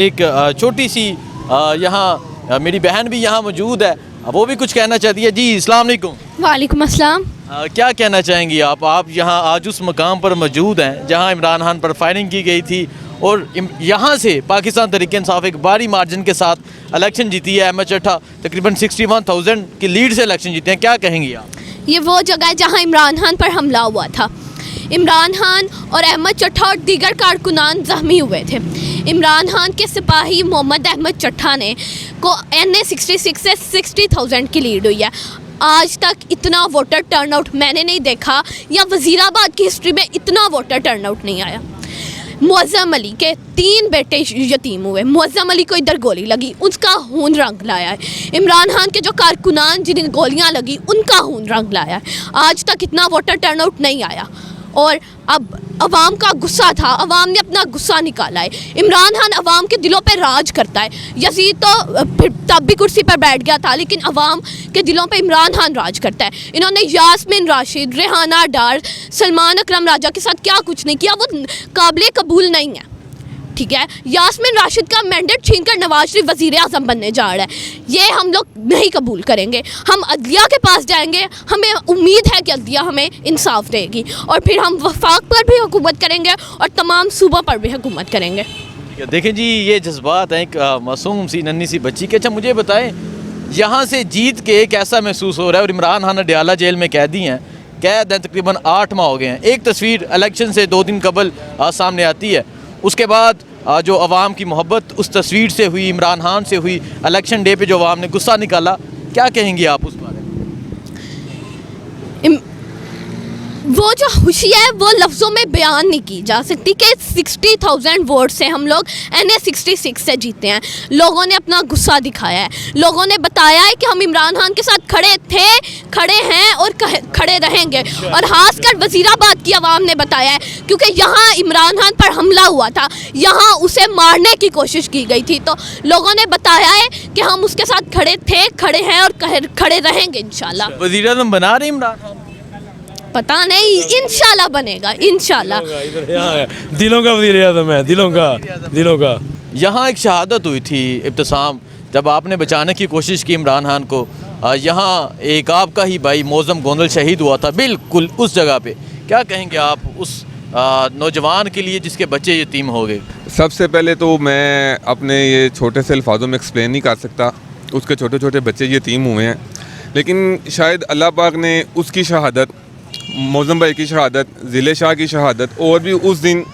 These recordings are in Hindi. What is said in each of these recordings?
एक छोटी सी यहाँ मेरी बहन भी यहाँ मौजूद है, वो भी कुछ कहना चाहती है। जी अस्सलाम वालेकुम। वालेकुम अस्सलाम। क्या कहना चाहेंगी आप यहाँ आज उस मकाम पर मौजूद हैं जहाँ इमरान खान पर फायरिंग की गई थी और यहाँ से पाकिस्तान तहरीक इंसाफ एक भारी मार्जिन के साथ इलेक्शन जीती है। अहमद चट्टा तकरीबन 61,000 की लीड से इलेक्शन जीते हैं, क्या कहेंगी आप? ये वो जगह है जहाँ इमरान खान पर हमला हुआ था। इमरान खान और अहमद चट्टा और दीगर कारकुनान जख्मी हुए थे। इमरान खान के सिपाही मोहम्मद अहमद चट्टा ने को NA 66 से 60,000 की लीड हुई है। आज तक इतना वोटर टर्नआउट मैंने नहीं देखा, या वज़ीराबाद की हिस्ट्री में इतना वोटर टर्नआउट नहीं आया। मुअज़्ज़म अली के 3 बेटे यतीम हुए। मुअज़्ज़म अली को इधर गोली लगी, उसका खून रंग लाया है। इमरान खान के जो कारकुनान जिन्हें गोलियां लगी, उनका खून रंग लाया है। आज तक इतना वोटर टर्नआउट नहीं आया और अब अवाम का गुस्सा था, अवाम ने अपना गुस्सा निकाला है। इमरान खान अवाम के दिलों पे राज करता है। यजीद तो फिर तब भी कुर्सी पर बैठ गया था, लेकिन अवाम के दिलों पे इमरान खान राज करता है। इन्होंने यास्मीन राशिद, रेहाना डार, सलमान अकरम राजा के साथ क्या कुछ नहीं किया, वो काबिल कबूल नहीं है। ठीक है, यास्मीन राशिद का मैंडेट छीनकर नवाज शरीफ वज़ीर आज़म बनने जा रहा है, ये हम लोग नहीं कबूल करेंगे। हम अदलिया के पास जाएंगे, हमें उम्मीद है कि अदलिया हमें इंसाफ देगी और फिर हम वफाक पर भी हुकूमत करेंगे और तमाम सूबों पर भी हुकूमत करेंगे। देखें जी, ये जज्बात हैं एक मासूम सी नन्ही सी बच्ची के। अच्छा मुझे बताएं, यहाँ से जीत के कैसा महसूस हो रहा है? और इमरान खान अडयाला जेल में कैदी हैं, कैद हैं, तकरीबन 8 माह हो गए हैं। एक तस्वीर इलेक्शन से 2 दिन कबल सामने आती है, उसके बाद जो अवाम की मोहब्बत उस तस्वीर से हुई, इमरान खान से हुई, इलेक्शन डे पे जो अवाम ने गुस्सा निकाला, क्या कहेंगी आप उस बारे में? वो जो खुशी है वो लफ्ज़ों में बयान नहीं की जा सकती कि 60,000 वोट से हम लोग NA 66 से जीते हैं। लोगों ने अपना गुस्सा दिखाया है, लोगों ने बताया है कि हम इमरान खान के साथ खड़े थे, खड़े हैं और खड़े रहेंगे। और खासकर वज़ीराबाद की आवाम ने बताया है, क्योंकि यहाँ इमरान खान पर हमला हुआ था, यहाँ उसे मारने की कोशिश की गई थी, तो लोगों ने बताया है कि हम उसके साथ खड़े थे, खड़े हैं और खड़े रहेंगे इंशाल्लाह। वज़ीर आज़म बना रहे इमरान खान? पता नहीं, इंशाल्लाह बनेगा, इंशाल्लाह। दिलों का वज़ीर आज़म है, दिलों का। यहाँ एक शहादत हुई थी इब्तिसाम, जब आपने बचाने की कोशिश की इमरान खान को। यहाँ एक आपका ही भाई मौज़म गोंदल शहीद हुआ था बिल्कुल उस जगह पे। क्या कहेंगे आप उस नौजवान के लिए जिसके बच्चे यतीम हो गए? सबसे पहले तो मैं अपने ये छोटे से अल्फाजों में एक्सप्लेन नहीं कर सकता, उसके छोटे छोटे बच्चे यतीम हुए हैं, लेकिन शायद अल्लाह पाक ने उसकी शहादत, मौज़म भाई की शहादत, ज़िले शाह की शहादत, और भी उस दिन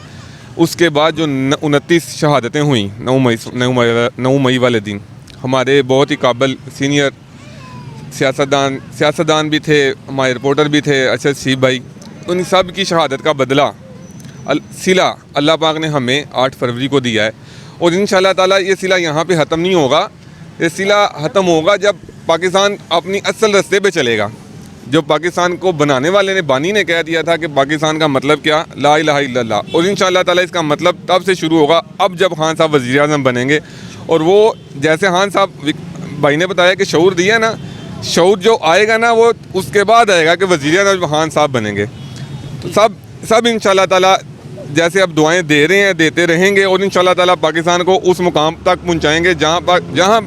उसके बाद जो 29 शहादतें हुई 9 मई वाले दिन, हमारे बहुत ही काबिल सीनियर सियासतदान भी थे, हमारे रिपोर्टर भी थे, अरशद शीब भाई, उन सब की शहादत का बदला सिला अल्लाह पाक ने हमें 8 फरवरी को दिया है। और इंशाअल्लाह ताला ये सिला यहाँ पे ख़त्म नहीं होगा, ये सिला ख़त्म होगा जब पाकिस्तान अपनी असल रास्ते पे चलेगा। जो पाकिस्तान को बनाने वाले ने, बानी ने कह दिया था कि पाकिस्तान का मतलब क्या, ला इलाहा इल्लल्लाह, और इंशाअल्लाह ताला इसका मतलब तब से शुरू होगा अब जब खान साहब वज़ीर आज़म बनेंगे। और वो जैसे खान साहब भाई ने बताया कि शऊर दिया ना, शऊर जो आएगा ना वो उसके बाद आएगा कि वज़ीर आज़म खान साहब बनेंगे। तो सब इंशाअल्लाह ताला जैसे अब दुआएं दे रहे हैं, देते रहेंगे और इंशाअल्लाह ताला पाकिस्तान को उस मुकाम तक पहुँचाएँगे जहाँ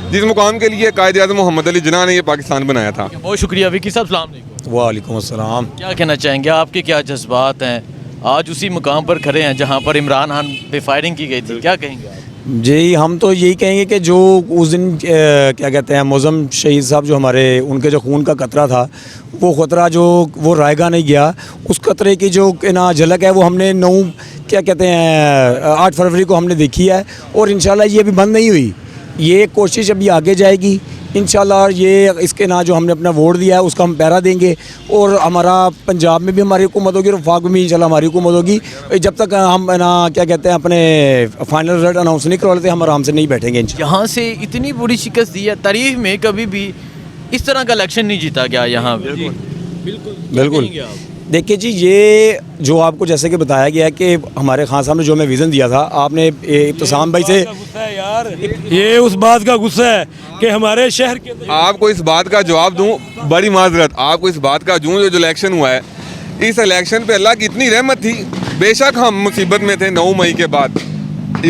जिस मुकाम के लिए कायद आज़म मोहम्मद अली जिन्ना ने ये पाकिस्तान बनाया था। बहुत शुक्रिया विकी साहब, सलाम अलैकुम। वालेकुम अस्सलाम। क्या कहना चाहेंगे, आपके क्या जज्बात हैं? आज उसी मुकाम पर खड़े हैं जहाँ पर इमरान खान पे फायरिंग की गई थी, क्या कहेंगे आप? जी, हम तो यही कहेंगे कि जो उस दिन क्या कहते हैं मौज़म शहीद साहब जो हमारे, उनके जो खून का कतरा था, वो खतरा जो वो रायगा नहीं गया, उस कतरे की जो ना झलक है वो हमने 8 फरवरी को हमने देखी है। और इंशाल्लाह ये अभी बंद नहीं हुई, ये कोशिश अभी आगे जाएगी इंशाल्लाह। ये इसके ना जो हमने अपना वोट दिया है उसका हम पहरा देंगे, और हमारा पंजाब में भी हमारी हुकूमत होगी और वफाक में भी इंशाल्लाह हमारी हुकूमत होगी। जब तक हम ना क्या कहते हैं अपने फाइनल रिजल्ट अनाउंस नहीं करवा लेते, हम आराम से नहीं बैठेंगे। यहाँ से इतनी बुरी शिकस्त दी है, तारीख में कभी भी इस तरह का इलेक्शन नहीं जीता गया यहाँ पे। बिल्कुल। देखिए जी, ये जो आपको जैसे कि बताया गया है कि हमारे खान साहब ने जो हमें विज़न दिया था, आपने इब्तिसाम भाई से, ये उस बात का गुस्सा है कि हमारे शहर के, आपको इस बात का जवाब दूं, बड़ी माजरत, आपको इस बात का जो इलेक्शन हुआ है, इस इलेक्शन पे अल्लाह की इतनी रहमत थी। बेशक हम मुसीबत में थे 9 मई के बाद,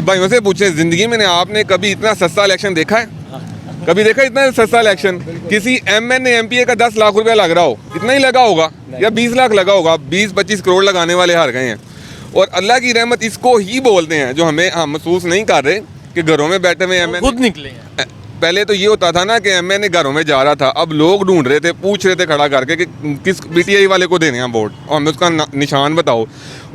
भाइयों से पूछे, ज़िंदगी में आपने कभी इतना सस्ता इलेक्शन देखा है? कभी देखा इतना सस्ता इलेक्शन? किसी MN MPA का 10 लाख रुपया लग रहा हो, इतना ही लगा होगा या 20 लाख लगा होगा, 20-25 करोड़ लगाने वाले हार गए हैं। और अल्लाह की रहमत इसको ही बोलते हैं जो हम महसूस नहीं कर रहे कि घरों में बैठे हुए MN खुद निकले हैं। पहले तो ये होता था ना कि MN घरों में जा रहा था, अब लोग ढूंढ रहे थे, पूछ रहे थे खड़ा करके कि किस PTI वाले को देने हैं वोट और हमें उसका निशान बताओ।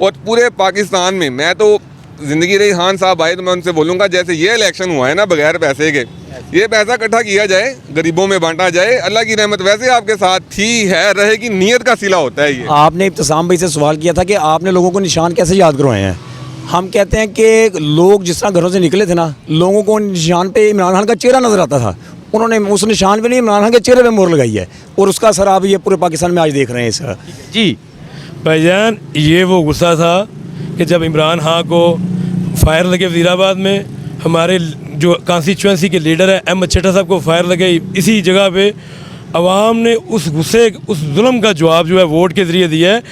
और पूरे पाकिस्तान में मैं तो ज़िंदगी रही खान साहब आए तो मैं उनसे बोलूँगा जैसे ये इलेक्शन हुआ है ना बगैर पैसे के, ये पैसा इकट्ठा किया जाए, गरीबों में बांटा जाए, अल्लाह की रहमत वैसे आपके साथ थी है रहेगी, नीयत का सिला होता है ये। आपने इब्तिसाम भाई से सवाल किया था कि आपने लोगों को निशान कैसे याद करवाए हैं। हम कहते हैं कि लोग जिस तरह घरों से निकले थे ना, लोगों को निशान पे इमरान खान का चेहरा नज़र आता था, उन्होंने उस निशान पे नहीं इमरान खान के चेहरे पे मोहर लगाई है और उसका असर आप ये पूरे पाकिस्तान में आज देख रहे हैं इसका। जी भाईजान, ये वो गुस्सा था कि जब इमरान खान को फायर लगे वज़ीराबाद में, हमारे जो कॉन्स्टिट्यूंसी के लीडर हैं अहमद चट्टा साहब को फायर लगे इसी जगह पे, अवाम ने उस गुस्से उस जुल्म का जवाब जो है वोट के ज़रिए दिया है।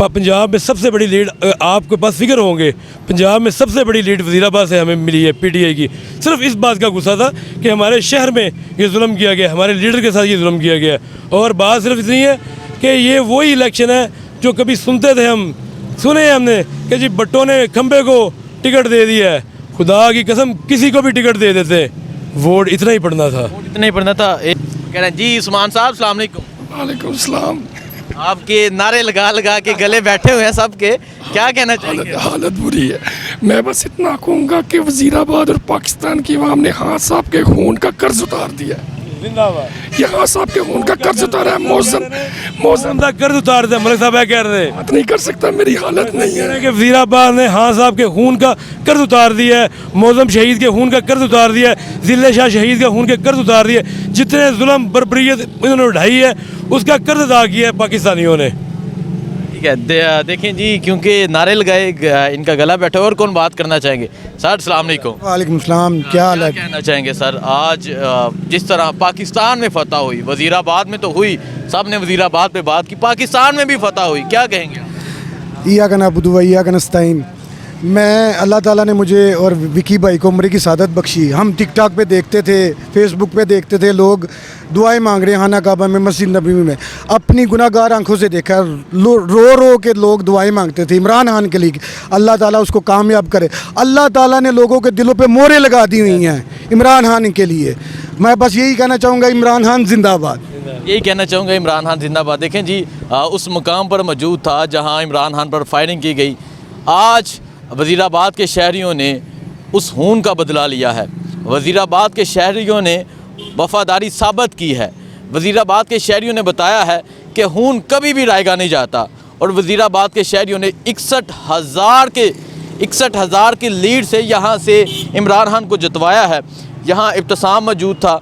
पंजाब में सबसे बड़ी लीड, आपके पास फिक्र होंगे, पंजाब में सबसे बड़ी लीड वज़ीराबाद से हमें मिली है PTI की। सिर्फ इस बात का गुस्सा था कि हमारे शहर में ये जुल्म किया गया, हमारे लीडर के साथ ये जुल्म किया गया। और बात सिर्फ इतनी है कि ये वही इलेक्शन है जो कभी सुनते थे हम, सुने हमने कि जी भट्टो ने खंबे को टिकट दे दिया है, खुदा की कसम किसी को भी टिकट दे देते, वोट इतना ही पड़ना था। इतना ही पढ़ना था। कह रहे हैं जी उस्मान साहब अस्सलाम वालेकुम। वालेकुम सलाम। आपके नारे लगा लगा के गले बैठे हुए हैं सबके, क्या कहना चाहेंगे? हालत बुरी है। मैं बस इतना कहूँगा कि वज़ीराबाद और पाकिस्तान की अवाम ने खान साहब के खून का कर्ज उतार दिया है। ये खान साहब के खून का कर्ज उतारा है। मौसम का कर्ज उतार दिया, मलिक साहब कह रहे थे। बात नहीं कर सकता, मेरी हालत नहीं है कि वज़ीराबाद ने खान साहब के खून का कर्ज उतार दिया है, मौसम शहीद के खून का कर्ज उतार दिया है, ज़िले शाह शहीद के खून के कर्ज उतार दिए, जितने जुल्म बर्बरियत इन्होंने उठाई है उसका कर्ज अदा किया है पाकिस्तानियों ने। ठीक है, देखें जी, क्योंकि नारे लगाए इनका गला बैठा। और कौन बात करना चाहेंगे? सर अस्सलाम वालेकुम। वालेकुम सलाम। क्या हाल है? कहना चाहेंगे सर, आज जिस तरह पाकिस्तान में फतह हुई, वज़ीराबाद में तो हुई, सब ने वज़ीराबाद पे बात की, पाकिस्तान में भी फतह हुई, क्या कहेंगे? इय्याका नअबुदु व इय्याका नस्तईन। मैं अल्लाह ताला ने मुझे और विकी भाई को उम्र की सादत बख्शी। हम टिकटॉक पे देखते थे, फेसबुक पे देखते थे, लोग दुआएं मांग रहे हैं खाना काबा में, मस्जिद नबी में। अपनी गुनाहगार आंखों से देखा, रो रो के लोग दुआएं मांगते थे इमरान खान के लिए, अल्लाह ताला उसको कामयाब करे। अल्लाह ताला ने लोगों के दिलों पे मोहरें लगा दी हुई हैं इमरान खान के लिए। मैं बस यही कहना चाहूँगा, इमरान खान जिंदाबाद। यही कहना चाहूँगा, इमरान खान जिंदाबाद। देखें जी, उस मुकाम पर मौजूद था जहाँ इमरान खान पर फायरिंग की गई। आज वज़ीराबाद के शहरियों ने उस खून का बदला लिया है, वज़ीराबाद के शहरियों ने वफ़ादारी साबित की है, वज़ीराबाद के शहरियों ने बताया है कि खून कभी भी रायगा नहीं जाता। और वज़ीराबाद के शहरियों ने 61,000 की लीड से यहाँ से इमरान खान को जितवाया है। यहाँ इब्तिसाम मौजूद था,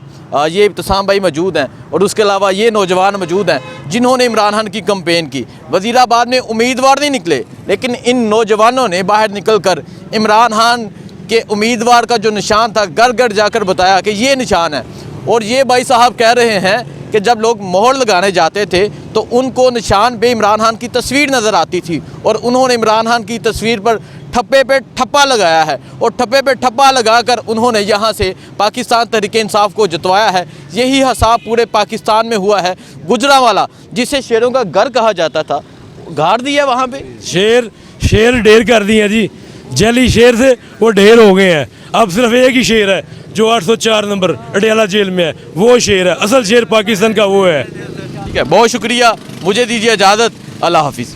ये इब्तिसाम भाई मौजूद हैं, और उसके अलावा ये नौजवान मौजूद हैं जिन्होंने इमरान खान की कैंपेन की। वज़ीराबाद में उम्मीदवार नहीं निकले, लेकिन इन नौजवानों ने बाहर निकल कर इमरान खान के उम्मीदवार का जो निशान था घर घर जाकर बताया कि ये निशान है। और ये भाई साहब कह रहे हैं कि जब लोग मोहर लगाने जाते थे तो उनको निशान पे इमरान खान की तस्वीर नज़र आती थी, और उन्होंने इमरान खान की तस्वीर पर ठप्पे पे ठप्पा लगाया है, और ठप्पे पे ठप्पा लगाकर उन्होंने यहाँ से पाकिस्तान तहरीक इंसाफ को जितवाया है। यही हिसाब पूरे पाकिस्तान में हुआ है। गुजरांवाला, जिसे शेरों का घर कहा जाता था, गाड़ दिया वहाँ पे शेर ढेर कर दिए जी, जैली शेर से वो ढेर हो गए हैं। अब सिर्फ एक ही शेर है जो 804 नंबर अडयाला जेल में है, वो शेर है, असल शेर पाकिस्तान का वो है। ठीक है, बहुत शुक्रिया, मुझे दीजिए इजाज़त, अल्लाह हाफिज़।